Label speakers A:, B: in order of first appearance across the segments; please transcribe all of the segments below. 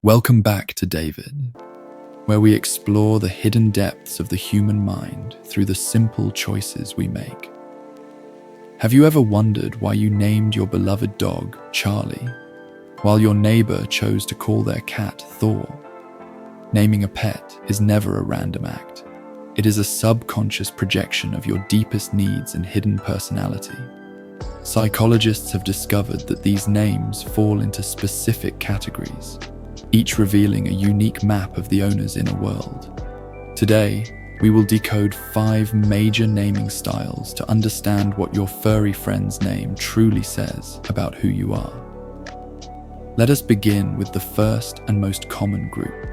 A: Welcome back to David, where we explore the hidden depths of the human mind through the simple choices we make. Have you ever wondered why you named your beloved dog Charlie, while your neighbor chose to call their cat Thor? Naming a pet is never a random act. It is a subconscious projection of your deepest needs and hidden personality. Psychologists have discovered that these names fall into specific categories, each revealing a unique map of the owner's inner world. Today, we will decode 5 major naming styles to understand what your furry friend's name truly says about who you are. Let us begin with the first and most common group: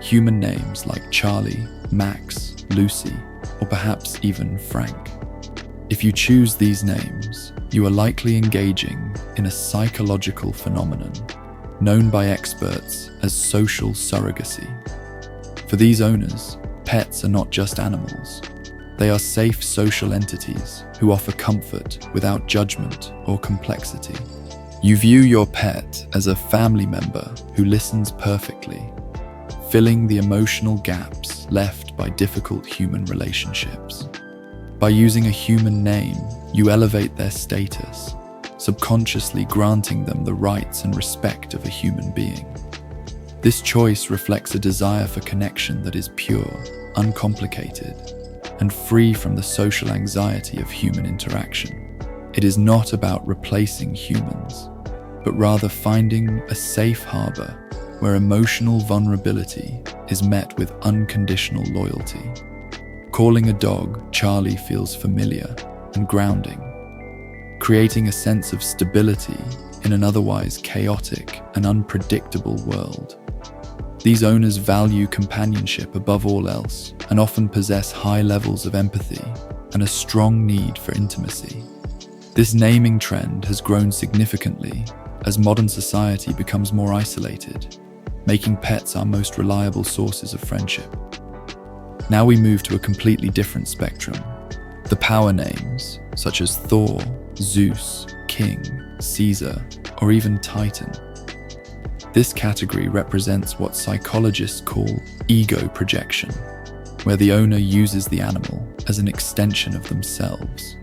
A: human names like Charlie, Max, Lucy, or perhaps even Frank. If you choose these names, you are likely engaging in a psychological phenomenon known by experts as social surrogacy. For these owners, pets are not just animals. They are safe social entities who offer comfort without judgment or complexity. You view your pet as a family member who listens perfectly, filling the emotional gaps left by difficult human relationships. By using a human name, you elevate their status, subconsciously granting them the rights and respect of a human being. This choice reflects a desire for connection that is pure, uncomplicated, and free from the social anxiety of human interaction. It is not about replacing humans, but rather finding a safe harbor where emotional vulnerability is met with unconditional loyalty. Calling a dog Charlie feels familiar and grounding, creating a sense of stability in an otherwise chaotic and unpredictable world. These owners value companionship above all else and often possess high levels of empathy and a strong need for intimacy. This naming trend has grown significantly as modern society becomes more isolated, making pets our most reliable sources of friendship. Now we move to a completely different spectrum: the power names, such as Thor, Zeus, King, Caesar, or even Titan. This category represents what psychologists call ego projection, where the owner uses the animal as an extension of themselves.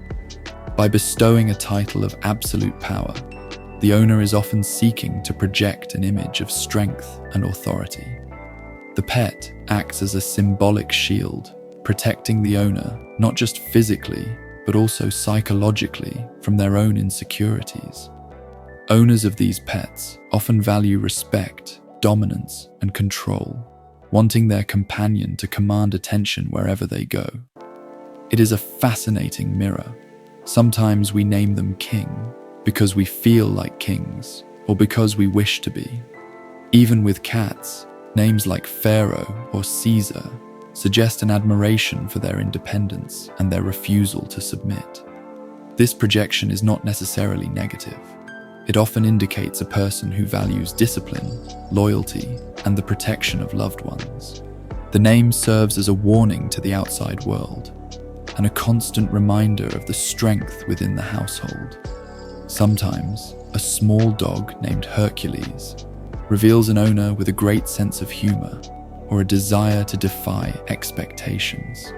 A: By bestowing a title of absolute power, the owner is often seeking to project an image of strength and authority. The pet acts as a symbolic shield, protecting the owner not just physically, but also psychologically from their own insecurities. Owners of these pets often value respect, dominance, and control, wanting their companion to command attention wherever they go. It is a fascinating mirror. Sometimes we name them king because we feel like kings, or because we wish to be. Even with cats, names like Pharaoh or Caesar suggest an admiration for their independence and their refusal to submit. This projection is not necessarily negative. It often indicates a person who values discipline, loyalty, and the protection of loved ones. The name serves as a warning to the outside world and a constant reminder of the strength within the household. Sometimes, a small dog named Hercules reveals an owner with a great sense of humor or a desire to defy expectations.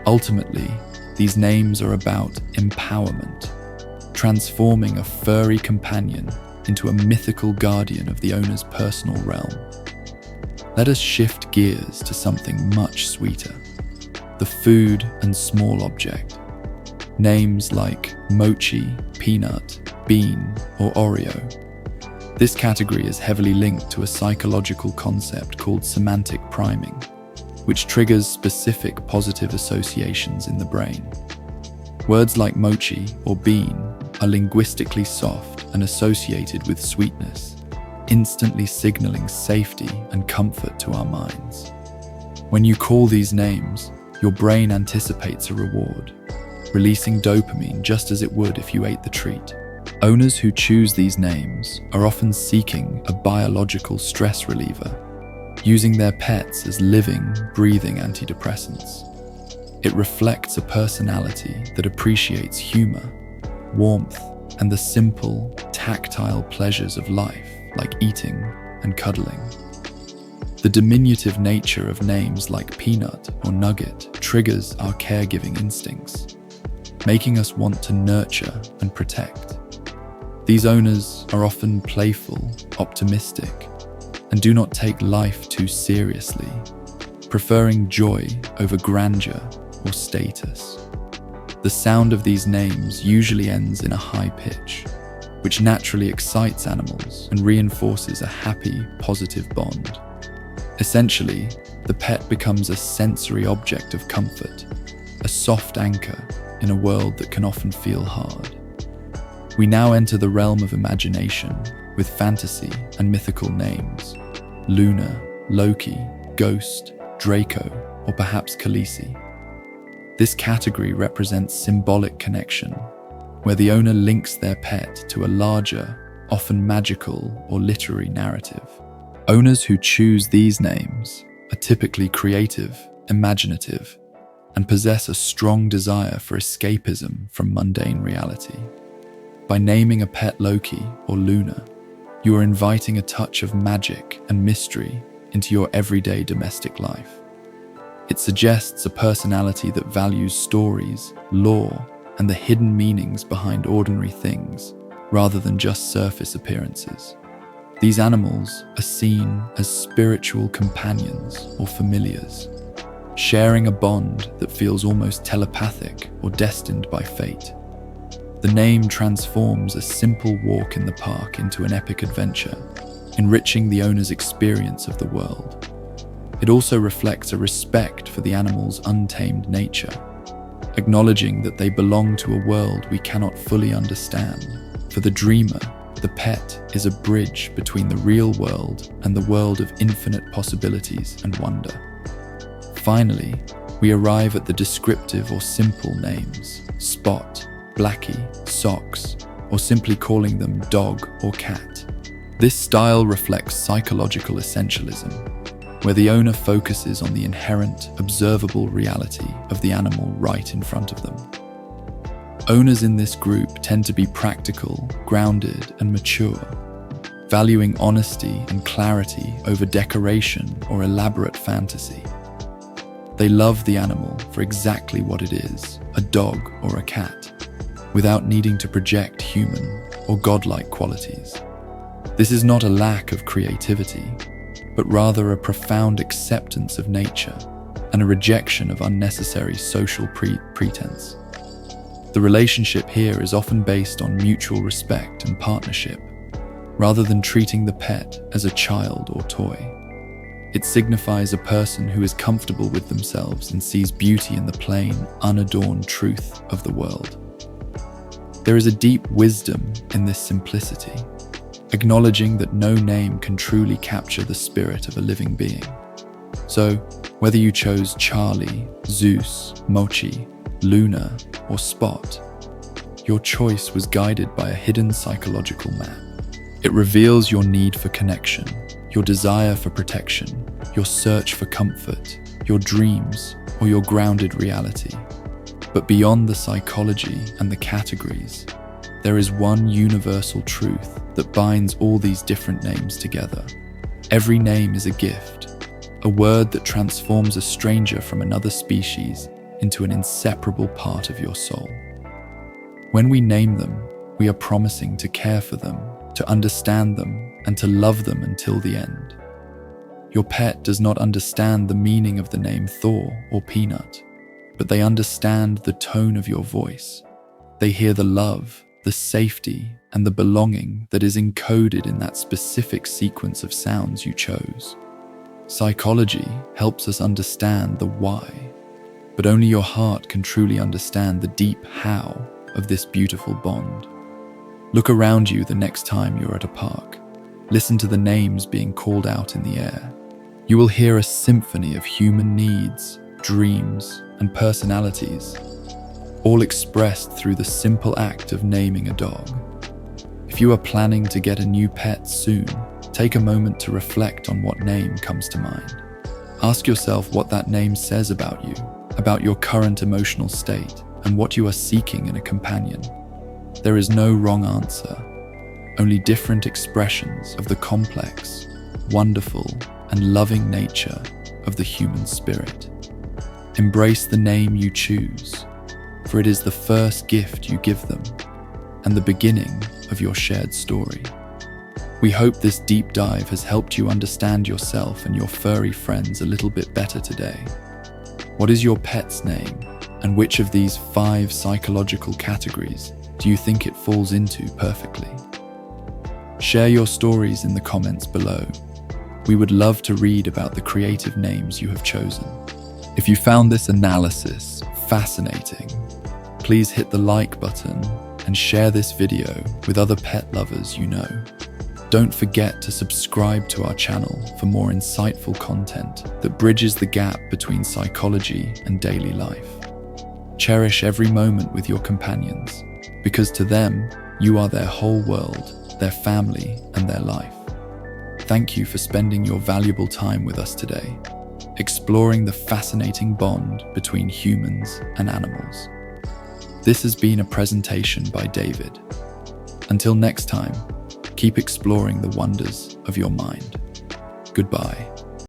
A: Ultimately, these names are about empowerment, transforming a furry companion into a mythical guardian of the owner's personal realm. Let us shift gears to something much sweeter: the food and small object. Names like Mochi, Peanut, Bean, or Oreo. This category is heavily linked to a psychological concept called semantic priming, which triggers specific positive associations in the brain. Words like mochi or bean are linguistically soft and associated with sweetness, instantly signaling safety and comfort to our minds. When you call these names, your brain anticipates a reward, releasing dopamine just as it would if you ate the treat. Owners who choose these names are often seeking a biological stress reliever, using their pets as living, breathing antidepressants. It reflects a personality that appreciates humor, warmth, and the simple, tactile pleasures of life, like eating and cuddling. The diminutive nature of names like Peanut or Nugget triggers our caregiving instincts, making us want to nurture and protect. These owners are often playful, optimistic, and do not take life too seriously, preferring joy over grandeur or status. The sound of these names usually ends in a high pitch, which naturally excites animals and reinforces a happy, positive bond. Essentially, the pet becomes a sensory object of comfort, a soft anchor in a world that can often feel hard. We now enter the realm of imagination with fantasy and mythical names: Luna, Loki, Ghost, Draco, or perhaps Khaleesi. This category represents symbolic connection, where the owner links their pet to a larger, often magical or literary narrative. Owners who choose these names are typically creative, imaginative, and possess a strong desire for escapism from mundane reality. By naming a pet Loki or Luna, you are inviting a touch of magic and mystery into your everyday domestic life. It suggests a personality that values stories, lore, and the hidden meanings behind ordinary things, rather than just surface appearances. These animals are seen as spiritual companions or familiars, sharing a bond that feels almost telepathic or destined by fate. The name transforms a simple walk in the park into an epic adventure, enriching the owner's experience of the world. It also reflects a respect for the animal's untamed nature, acknowledging that they belong to a world we cannot fully understand. For the dreamer, the pet is a bridge between the real world and the world of infinite possibilities and wonder. Finally, we arrive at the descriptive or simple names: Spot, Blackie, Socks, or simply calling them dog or cat. This style reflects psychological essentialism, where the owner focuses on the inherent, observable reality of the animal right in front of them. Owners in this group tend to be practical, grounded, and mature, valuing honesty and clarity over decoration or elaborate fantasy. They love the animal for exactly what it is, a dog or a cat, without needing to project human or godlike qualities. This is not a lack of creativity, but rather a profound acceptance of nature and a rejection of unnecessary social pretense. The relationship here is often based on mutual respect and partnership, rather than treating the pet as a child or toy. It signifies a person who is comfortable with themselves and sees beauty in the plain, unadorned truth of the world. There is a deep wisdom in this simplicity, acknowledging that no name can truly capture the spirit of a living being. So, whether you chose Charlie, Zeus, Mochi, Luna, or Spot, your choice was guided by a hidden psychological map. It reveals your need for connection, your desire for protection, your search for comfort, your dreams, or your grounded reality. But beyond the psychology and the categories, there is one universal truth that binds all these different names together. Every name is a gift, a word that transforms a stranger from another species into an inseparable part of your soul. When we name them, we are promising to care for them, to understand them, and to love them until the end. Your pet does not understand the meaning of the name Thor or Peanut, but they understand the tone of your voice. They hear the love, the safety, and the belonging that is encoded in that specific sequence of sounds you chose. Psychology helps us understand the why, but only your heart can truly understand the deep how of this beautiful bond. Look around you the next time you're at a park. Listen to the names being called out in the air. You will hear a symphony of human needs, dreams, and personalities, all expressed through the simple act of naming a dog. If you are planning to get a new pet soon, take a moment to reflect on what name comes to mind. Ask yourself what that name says about you, about your current emotional state, and what you are seeking in a companion. There is no wrong answer, only different expressions of the complex, wonderful, and loving nature of the human spirit. Embrace the name you choose, for it is the first gift you give them and the beginning of your shared story. We hope this deep dive has helped you understand yourself and your furry friends a little bit better today. What is your pet's name, and which of these 5 psychological categories do you think it falls into perfectly? Share your stories in the comments below. We would love to read about the creative names you have chosen. If you found this analysis fascinating, please hit the like button and share this video with other pet lovers you know. Don't forget to subscribe to our channel for more insightful content that bridges the gap between psychology and daily life. Cherish every moment with your companions, because to them, you are their whole world, their family, and their life. Thank you for spending your valuable time with us today, exploring the fascinating bond between humans and animals. This has been a presentation by David. Until next time, keep exploring the wonders of your mind. Goodbye.